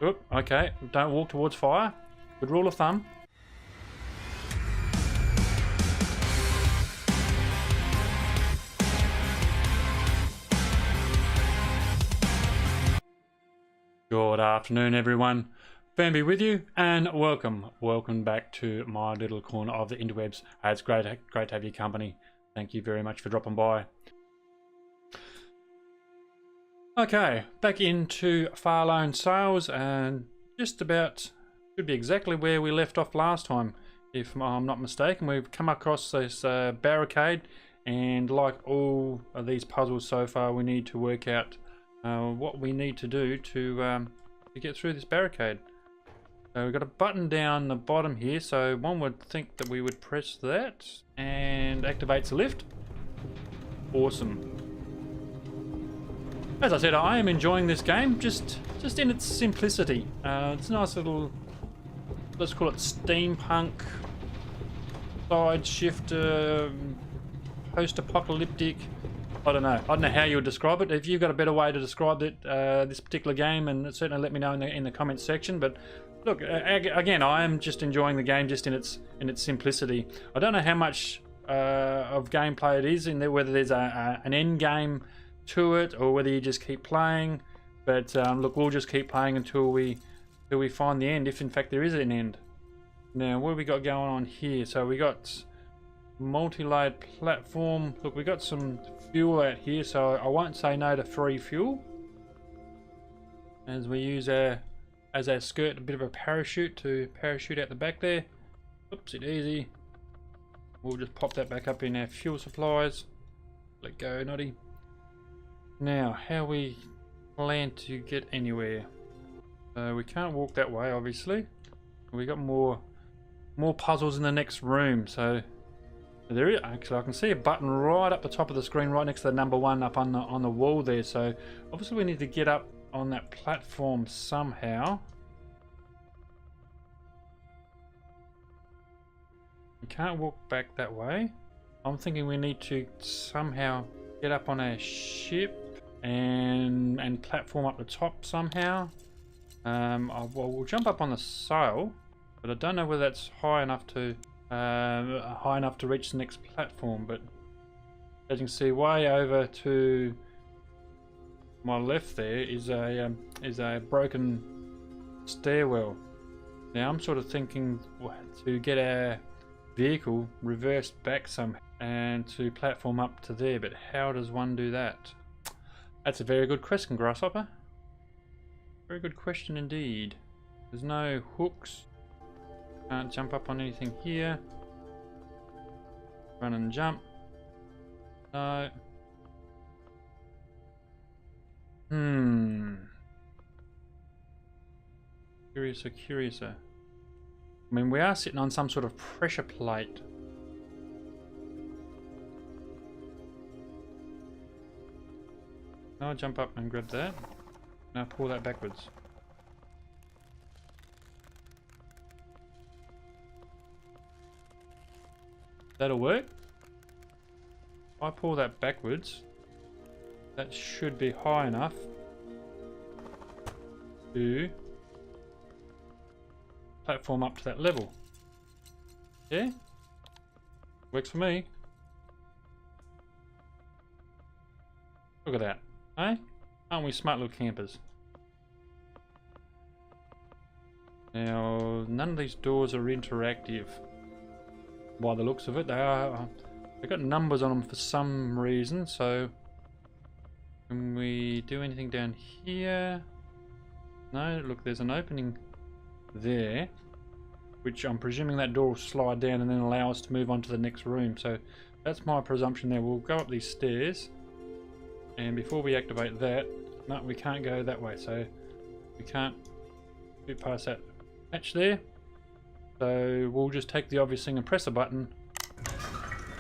Oop, okay, don't walk towards fire. Good rule of thumb. Good afternoon, everyone. Firmbie with you, and welcome back to my little corner of the interwebs. It's great to have your company. Thank you very much for dropping by. Okay, back into FAR.Lone Sails, and just about should be exactly where we left off last time, if I'm not mistaken. We've come across this barricade, and like all of these puzzles so far, we need to work out what we need to do to get through this barricade. So we've got a button down the bottom here, so one would think that we would press that and activates the lift. Awesome. As I said, I am enjoying this game just in its simplicity. It's a nice little, let's call it steampunk, side shifter, post-apocalyptic. I don't know how you would describe it. If you've got a better way to describe it, this particular game, and certainly let me know in the comments section. But look, again, I am just enjoying the game just in its simplicity. I don't know how much of gameplay it is in there, whether there's an end game to it or whether you just keep playing. But look, we'll just keep playing until we find the end, if in fact there is an end. Now, what have we got going on here? So we got multi-layered platform. Look, we got some fuel out here, so I won't say no to free fuel, as we use as our skirt a bit of a parachute to parachute out the back there. Oops, it easy. We'll just pop that back up in our fuel supplies. Let go, Noddy. Now, how we plan to get anywhere? We can't walk that way, obviously. We got more puzzles in the next room, so there is, actually I can see a button right up the top of the screen, right next to the number 1 up on the wall there. So obviously we need to get up on that platform somehow. We can't walk back that way. I'm thinking we need to somehow get up on our ship and platform up the top somehow. We'll jump up on the sail, but I don't know whether that's high enough to reach the next platform. But as you can see, way over to my left there is a broken stairwell. Now I'm sort of thinking to get our vehicle reversed back somehow and to platform up to there, but how does one do that? That's a very good question, Grasshopper. Very good question indeed. There's no hooks. Can't jump up on anything here. Run and jump. No. Curiouser. I mean, we are sitting on some sort of pressure plate. Now jump up and grab that. Now pull that backwards. That'll work. If I pull that backwards, that should be high enough to platform up to that level. Yeah? Works for me. Look at that. Eh? Aren't we smart little campers? Now, none of these doors are interactive. By the looks of it, they've got numbers on them for some reason. So, can we do anything down here? No, look, there's an opening there, which I'm presuming that door will slide down and then allow us to move on to the next room. So, that's my presumption there. We'll go up these stairs, and before we activate that, no, we can't go that way. So, we can't get past that hatch there. So we'll just take the obvious thing and press a button.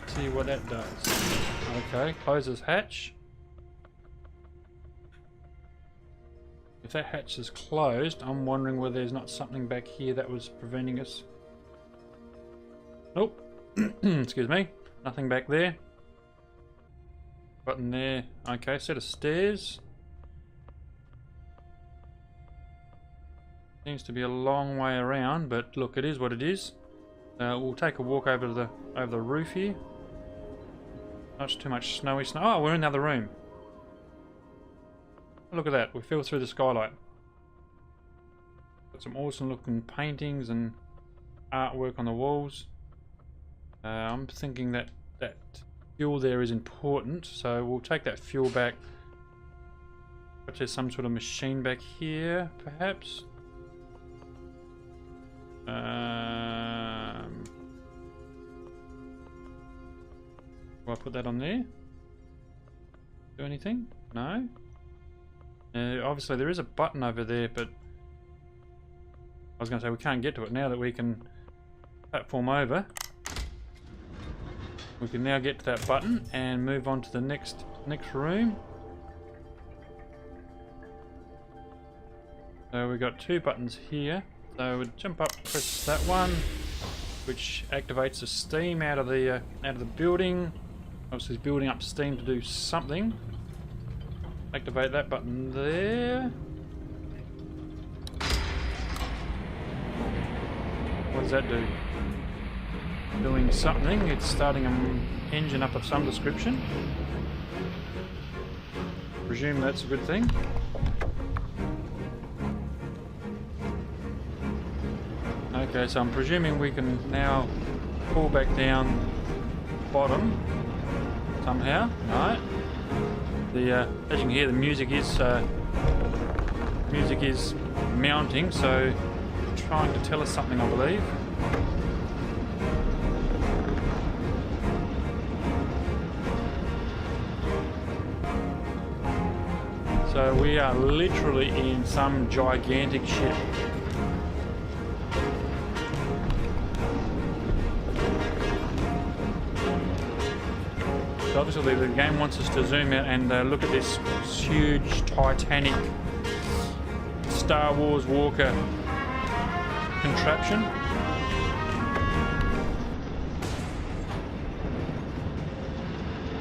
See what that does. Okay, closes hatch. If that hatch is closed, I'm wondering whether there's not something back here that was preventing us. Nope. Excuse me. Nothing back there. Button there. Okay, set of stairs. Seems to be a long way around, but look, it is what it is. We'll take a walk over the roof here. Not too much snowy snow. Oh, we're in the other room. Look at that. We fell through the skylight. Got some awesome looking paintings and artwork on the walls. I'm thinking that fuel there is important, so we'll take that fuel back. But there's some sort of machine back here, perhaps. Will I put that on there? Do anything? No? Obviously there is a button over there, but I was going to say we can't get to it now that we can platform over. We can now get to that button and move on to the next room. So we've got two buttons here. So we'll jump up, press that one, which activates the steam out of the building. Obviously, it's building up steam to do something. Activate that button there. What does that do? Doing something. It's starting an engine up of some description. Presume that's a good thing. Okay, so I'm presuming we can now pull back down bottom somehow. Right. As you can hear, the music is mounting, so trying to tell us something, I believe. So we are literally in some gigantic ship. So obviously the game wants us to zoom out and look at this huge Titanic Star Wars Walker contraption.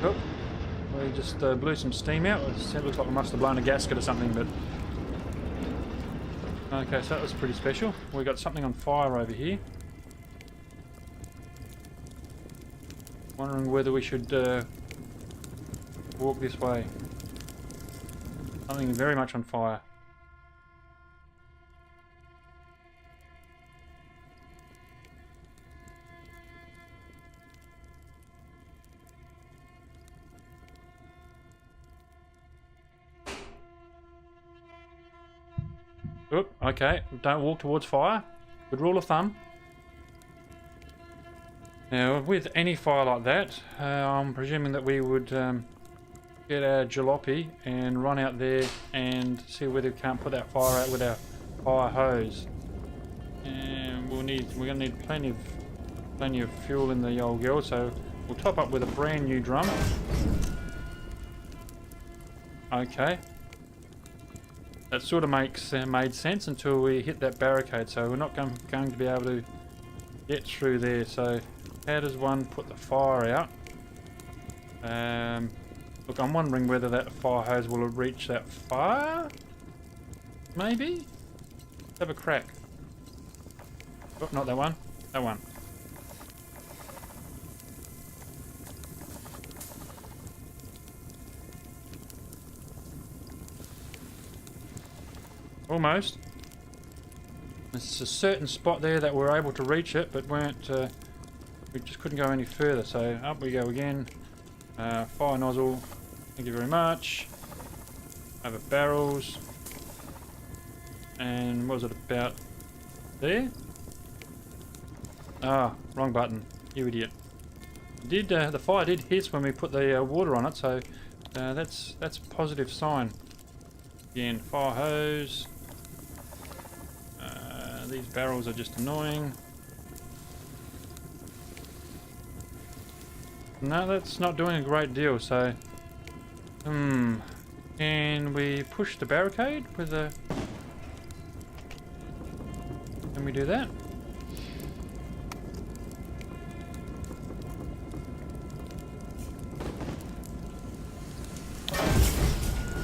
Oh, we just blew some steam out. It looks like we must have blown a gasket or something, but okay, so that was pretty special. We got something on fire over here. Wondering whether we should walk this way. Something very much on fire. Oop, okay, don't walk towards fire. Good rule of thumb. Now, with any fire like that, I'm presuming that we would get our jalopy and run out there and see whether we can't put that fire out with our fire hose. And we're gonna need plenty of fuel in the old girl, so we'll top up with a brand new drum. Okay, that sort of made sense until we hit that barricade. So we're not going to be able to get through there. So how does one put the fire out? Look, I'm wondering whether that fire hose will reach that far. Maybe? Let's have a crack. Oh, not that one. That one. Almost. There's a certain spot there that we're able to reach it, but we just couldn't go any further. So up we go again. Fire nozzle. Thank you very much. Over barrels. And what was it about there? Ah, wrong button. You idiot. The fire did hiss when we put the water on it, so that's a positive sign. Again, fire hose. These barrels are just annoying. No, that's not doing a great deal, so... Can we push the barricade with a... Can we do that?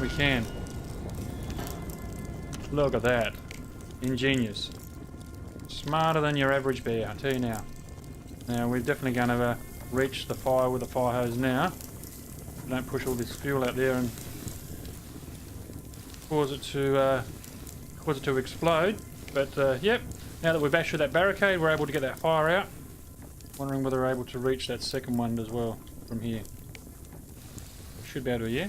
We can. Look at that. Ingenious. Smarter than your average bear, I tell you now. Now we're definitely going to reach the fire with the fire hose now. Don't push all this fuel out there and cause it to explode. But yep, now that we've bashed through that barricade, we're able to get that fire out. Wondering whether we're able to reach that second one as well from here. Should be able to, yeah.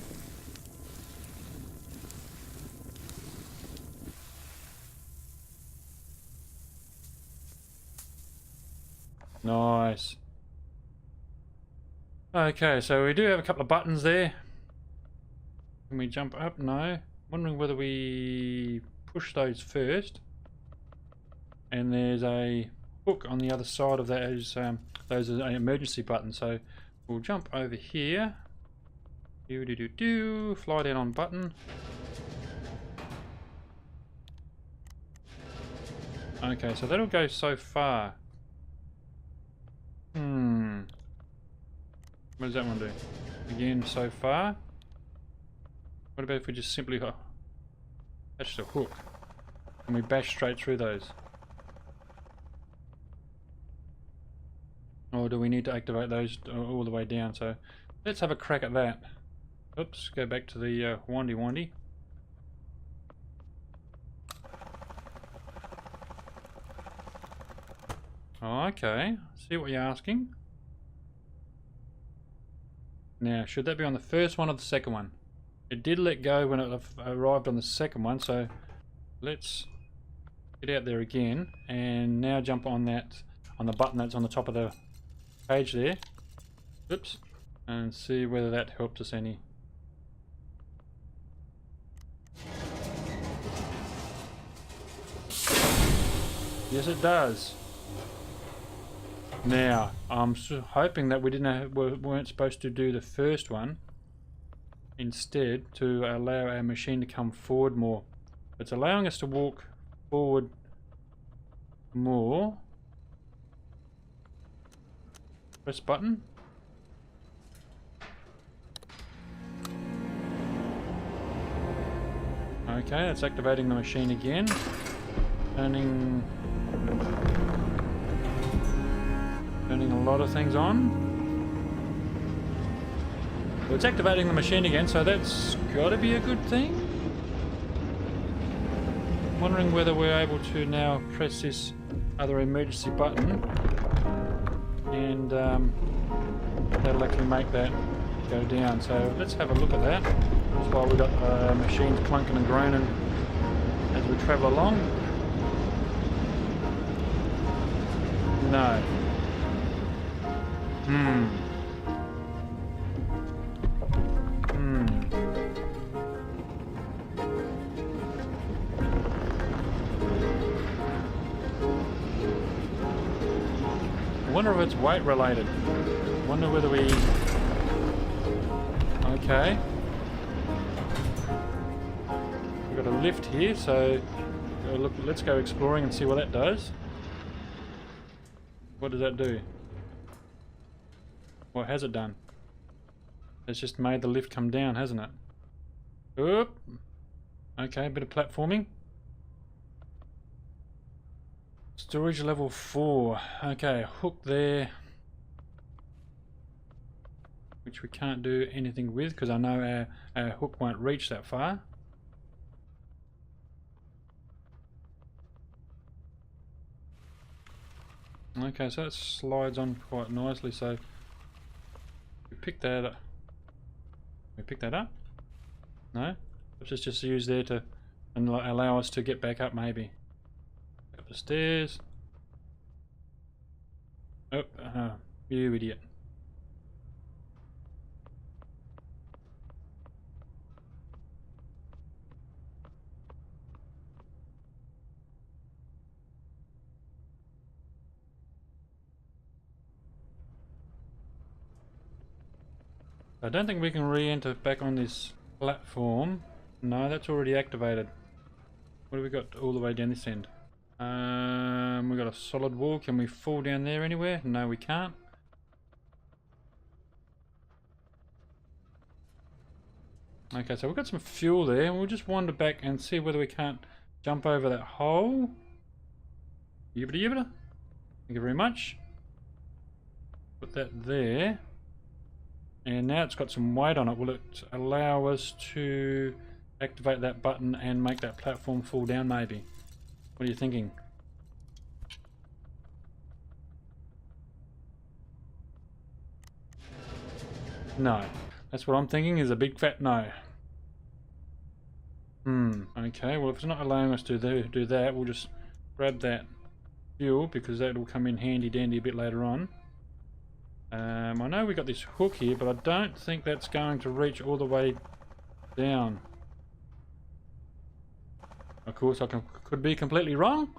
Nice. Okay, so we do have a couple of buttons there. Can we jump up? No. Wondering whether we push those first. And there's a hook on the other side of those are emergency buttons. So we'll jump over here. Fly down on button. Okay, so that'll go so far. What does that one do? Again, so far. What about if we just simply attach the hook and we bash straight through those? Or do we need to activate those all the way down? So let's have a crack at that. Oops, go back to the windy. Oh, okay, see what you're asking. Now, should that be on the first one or the second one? It did let go when it arrived on the second one, so let's get out there again and now jump on the button that's on the top of the page there. Oops, and see whether that helps us any. Yes, it does. Now, I'm hoping that we weren't supposed to do the first one. Instead, to allow our machine to come forward more. It's allowing us to walk forward more. Press button. Okay, that's activating the machine again. Turning a lot of things on. So it's activating the machine again, so that's got to be a good thing. Wondering whether we're able to now press this other emergency button and that'll actually make that go down. So let's have a look at that. That's why we've got machines clunking and groaning as we travel along. No. I wonder if it's weight related. Wonder whether we... Okay. We've got a lift here, so look, let's go exploring and see what that does. What does that do? What has it done? It's just made the lift come down, hasn't it? Oop. Okay, a bit of platforming. Storage level 4. Okay, hook there. Which we can't do anything with because I know our hook won't reach that far. Okay, so that slides on quite nicely, so we pick that up. We pick that up? No? It's just used there to allow us to get back up maybe. Up the stairs. Oh, you idiot. I don't think we can re-enter back on this platform. No, that's already activated. What have we got all the way down this end? We've got a solid wall. Can we fall down there anywhere? No, we can't. Okay, so we've got some fuel there. We'll just wander back and see whether we can't jump over that hole. Yibbida yibbida. Thank you very much. Put that there. And now it's got some weight on it. Will it allow us to activate that button and make that platform fall down maybe? What are you thinking? No. That's what I'm thinking, is a big fat no. Okay, well if it's not allowing us to do that, we'll just grab that fuel because that will come in handy dandy a bit later on. I know we got this hook here, but I don't think that's going to reach all the way down. Of course, I could be completely wrong,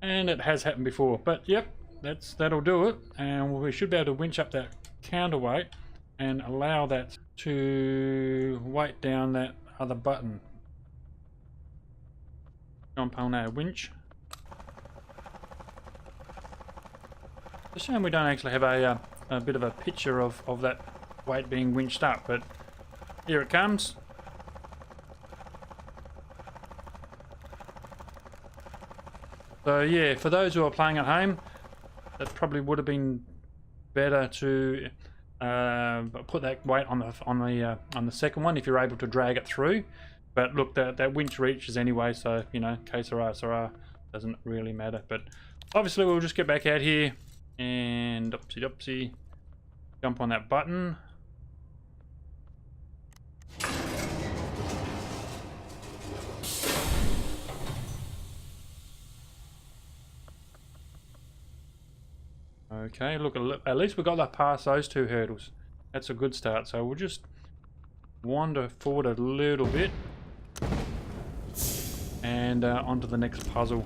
and it has happened before. But yep, that'll do it, and we should be able to winch up that counterweight and allow that to weight down that other button. Jump on our winch. It's a shame we don't actually have a bit of a picture of that weight being winched up, but here it comes. So yeah, for those who are playing at home, that probably would have been better to put that weight on the second one if you're able to drag it through. But look, that winch reaches anyway, so you know, que sera, doesn't really matter. But obviously we'll just get back out here and upsy jump on that button. Okay, look, at least we got that past those two hurdles. That's a good start. So we'll just wander forward a little bit and onto the next puzzle.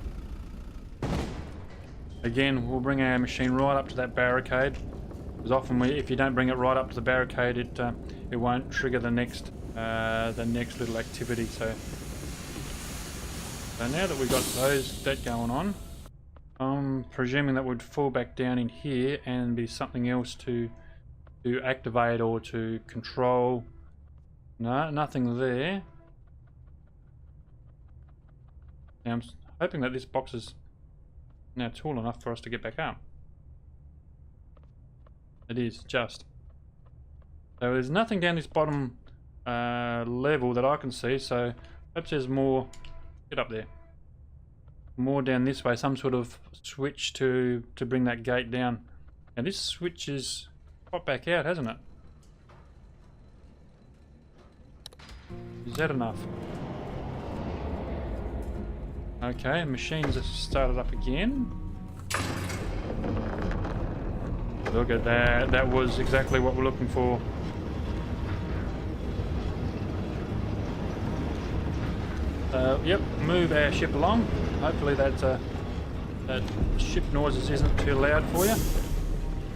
Again, we'll bring our machine right up to that barricade, because often if you don't bring it right up to the barricade, it won't trigger the next little activity. So now that we've got that going on, I'm presuming that would fall back down in here and be something else to activate or to control. No, nothing there. Now I'm hoping that this box is now tall enough for us to get back up. It is, just. So there's nothing down this bottom level that I can see, so perhaps there's more. Get up there. More down this way, some sort of switch to bring that gate down. And this switch is popped back out, hasn't it? Is that enough? Okay, machines have started up again. Look at that, that was exactly what we're looking for. Yep, move our ship along. Hopefully that ship noises isn't too loud for you.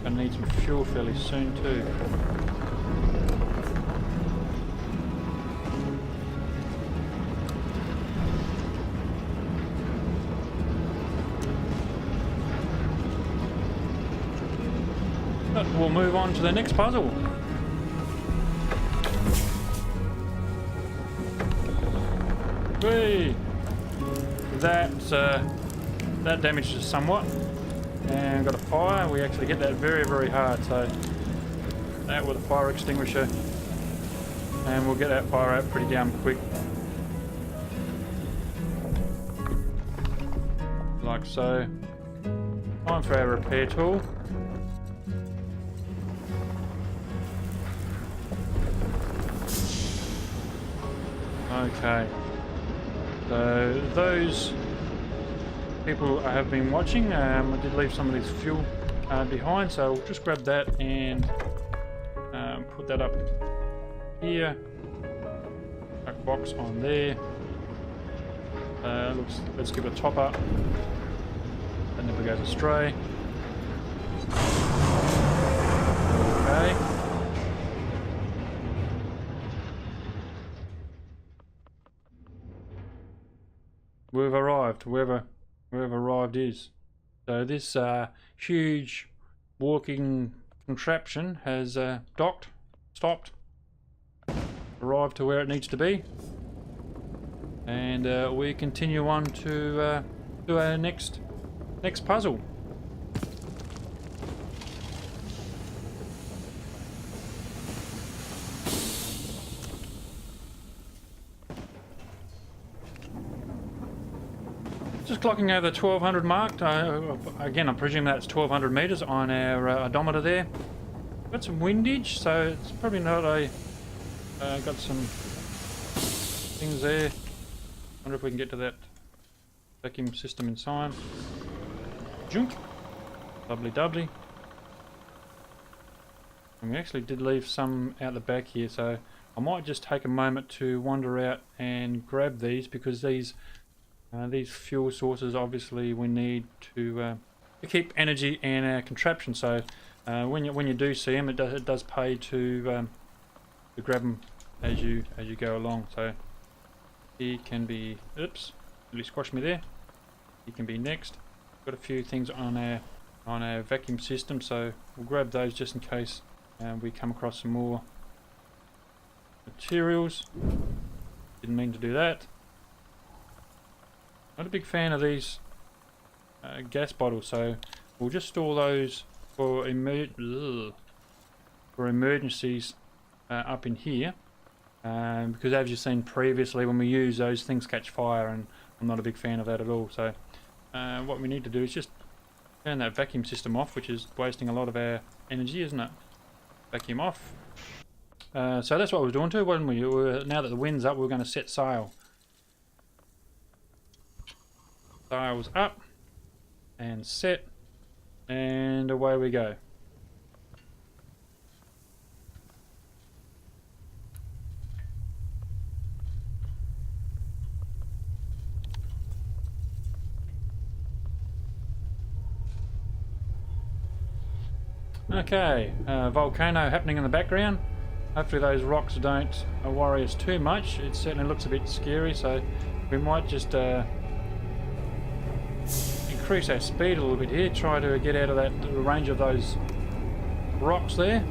Gonna need some fuel fairly soon too. But we'll move on to the next puzzle. Whee! That damaged us somewhat, and got a fire. We actually hit that very, very hard, so that with a fire extinguisher, and we'll get that fire out pretty damn quick, like so. Time for our repair tool. Okay, so those people have been watching. I did leave some of this fuel behind, so we'll just grab that and put that up here. Back box on there. Let's give it a top up. That never goes astray. Okay. We've arrived, whoever arrived is. So this huge walking contraption has docked, stopped, arrived to where it needs to be. and we continue on to our next puzzle. Just clocking over the 1200 mark. Again, I'm presuming that's 1200 meters on our odometer there. Got some windage, so it's probably not a. Got some things there. Wonder if we can get to that vacuum system inside. Junk. Doubly doubly. And we actually did leave some out the back here, so I might just take a moment to wander out and grab these, because these fuel sources obviously we need to keep energy in our contraption. So when you do see them, it does pay to grab them as you go along. So he can be, oops, really squashed me there. He can be next. Got a few things on our vacuum system, so we'll grab those just in case we come across some more materials. Didn't mean to do that. Not a big fan of these gas bottles, so we'll just store those for emergencies up in here, because as you've seen previously, when we use those, things catch fire, and I'm not a big fan of that at all. So what we need to do is just turn that vacuum system off, which is wasting a lot of our energy, isn't it? Vacuum off. So that's what we were doing too, wasn't we? Now that the wind's up, we're going to set sail. Sails up and set, and away we go. Okay, volcano happening in the background. Hopefully those rocks don't worry us too much. It certainly looks a bit scary, so we might just increase our speed a little bit here, try to get out of that range of those rocks there.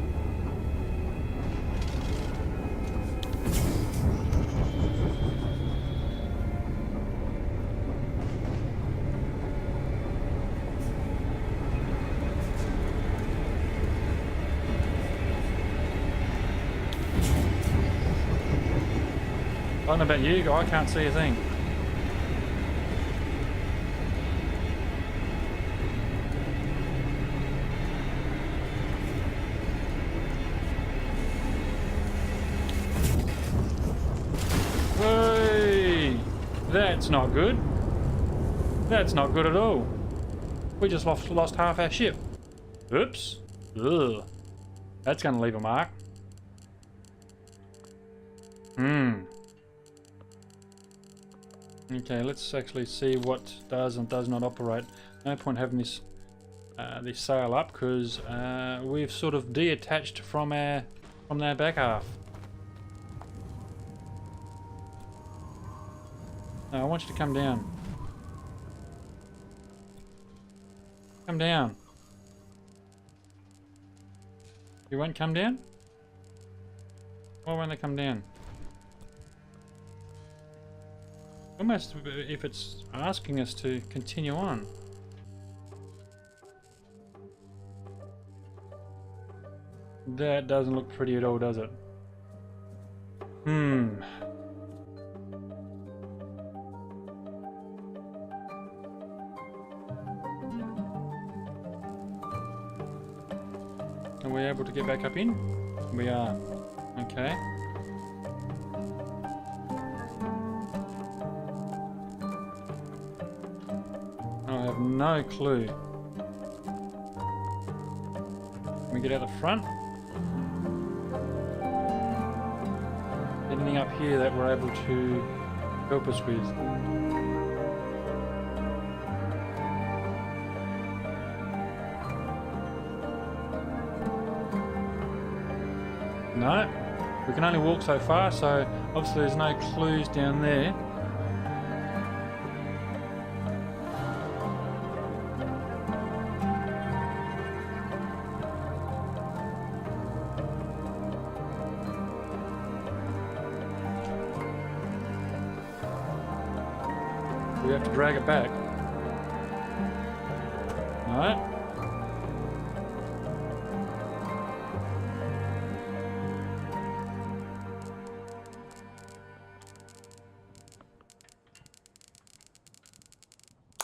I don't know about you, I can't see a thing. Hey, that's not good. That's not good at all. We just lost half our ship. Oops. Ugh. That's going to leave a mark. Okay, let's actually see what does and does not operate. No point having this sail up, because we've sort of detached from our back half. No, I want you to come down. Come down. You won't come down? Why won't they come down? Almost if it's asking us to continue on. That doesn't look pretty at all, does it? Are we able to get back up in? We are. Okay. I have no clue. Can we get out the front? Anything up here that we're able to help us with? No, we can only walk so far, so obviously there's no clues down there. We have to drag it back. Alright.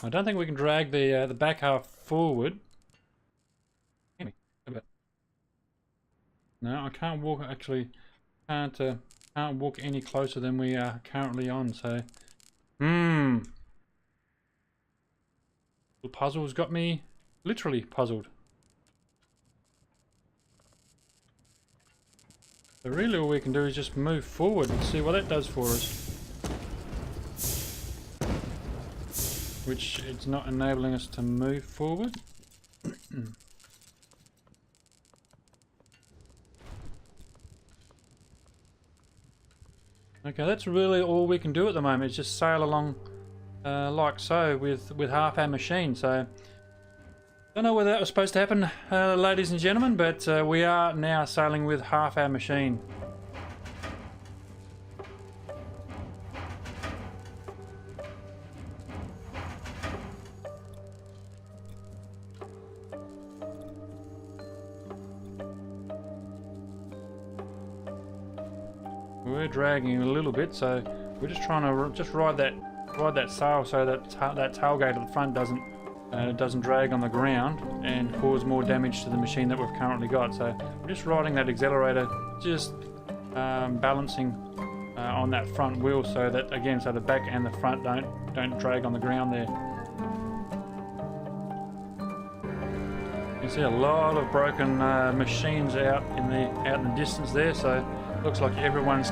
I don't think we can drag the back half forward. No, I can't walk. Actually, can't walk any closer than we are currently on. So, the puzzle's got me literally puzzled. So really, all we can do is just move forward and see what that does for us. Which it's not enabling us to move forward. Okay, that's really all we can do at the moment, is just sail along like so with half our machine. So, don't know whether that was supposed to happen, ladies and gentlemen, but we are now sailing with half our machine. We're dragging a little bit, so we're just trying to ride that sail so that that tailgate at the front doesn't drag on the ground and cause more damage to the machine that we've currently got. So we're just riding that accelerator, just balancing on that front wheel so that so the back and the front don't drag on the ground there. You can see a lot of broken machines out in the distance there. So looks like everyone's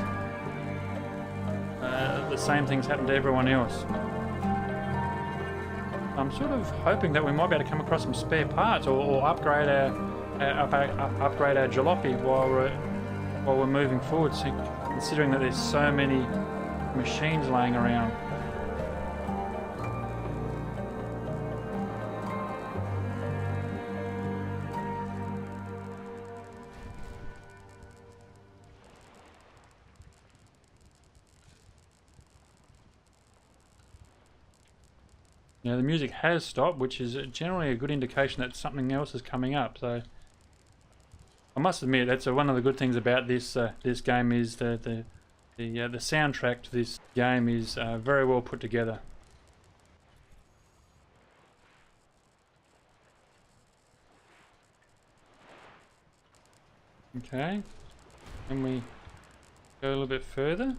the same things happen to everyone else. I'm sort of hoping that we might be able to come across some spare parts or upgrade upgrade our jalopy while we're moving forward, considering that there's so many machines laying around. Now the music has stopped, which is generally a good indication that something else is coming up. So I must admit that's one of the good things about this this game is the soundtrack to this game is very well put together. Okay, and we go a little bit further.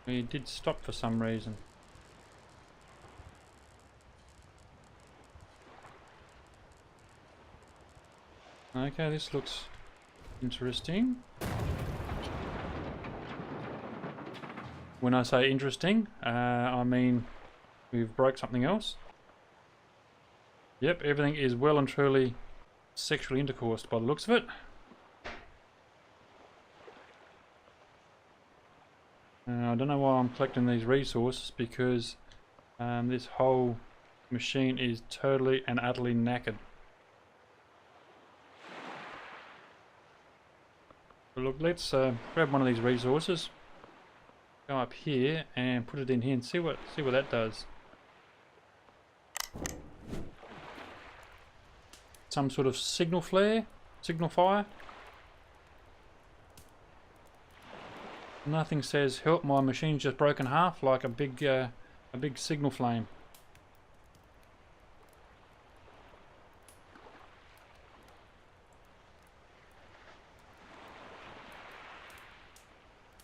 We did stop for some reason. Okay, this looks interesting. When I say interesting, I mean we've broke something else. Yep, everything is well and truly sexually intercoursed by the looks of it. I don't know why I'm collecting these resources, because this whole machine is totally and utterly knackered. But look, let's grab one of these resources, go up here and put it in here and see what that does. Some sort of signal fire. Nothing says help, my machine's just broken half, like a big signal flame.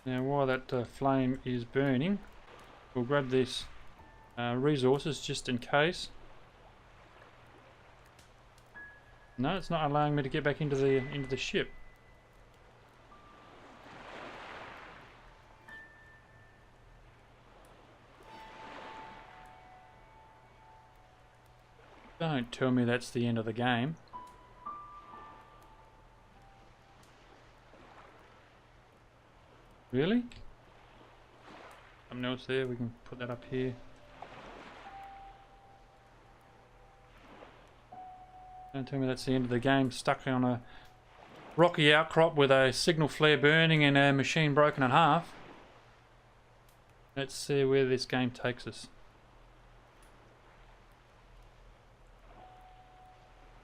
Now while that flame is burning, we'll grab this resources just in case. No, it's not allowing me to get back into the ship. Don't tell me that's the end of the game. Really? Something else there, we can put that up here. Don't tell me that's the end of the game, stuck on a rocky outcrop with a signal flare burning and a machine broken in half. Let's see where this game takes us.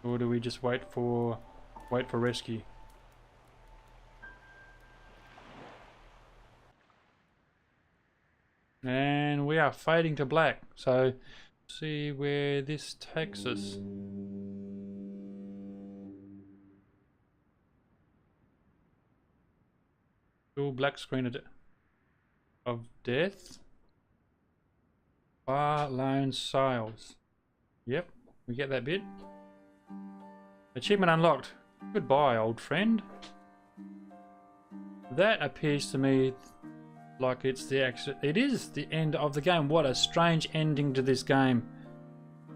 Or do we just wait for rescue? And we are fading to black. So see where this takes us. Still black screen of death. FAR.Lone Sails. Yep, we get that bit. Achievement unlocked. Goodbye, old friend. That appears to me like it is the end of the game. What a strange ending to this game.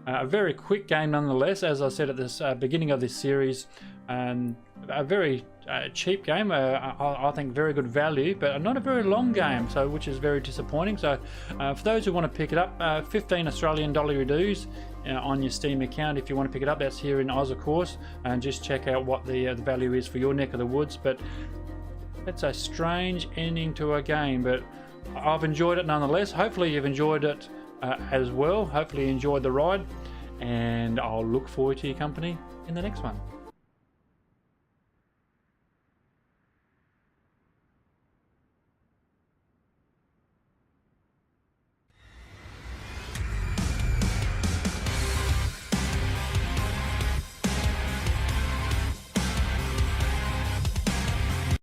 A very quick game nonetheless, as I said at this beginning of this series. A very cheap game, I think very good value, but not a very long game, so which is very disappointing. So for those who want to pick it up, 15 Australian dollar dues on your Steam account if you want to pick it up. That's here in Oz, of course, and just check out what the value is for your neck of the woods. But it's a strange ending to a game, but I've enjoyed it nonetheless. Hopefully you've enjoyed it as well. Hopefully you enjoyed the ride, and I'll look forward to your company in the next one.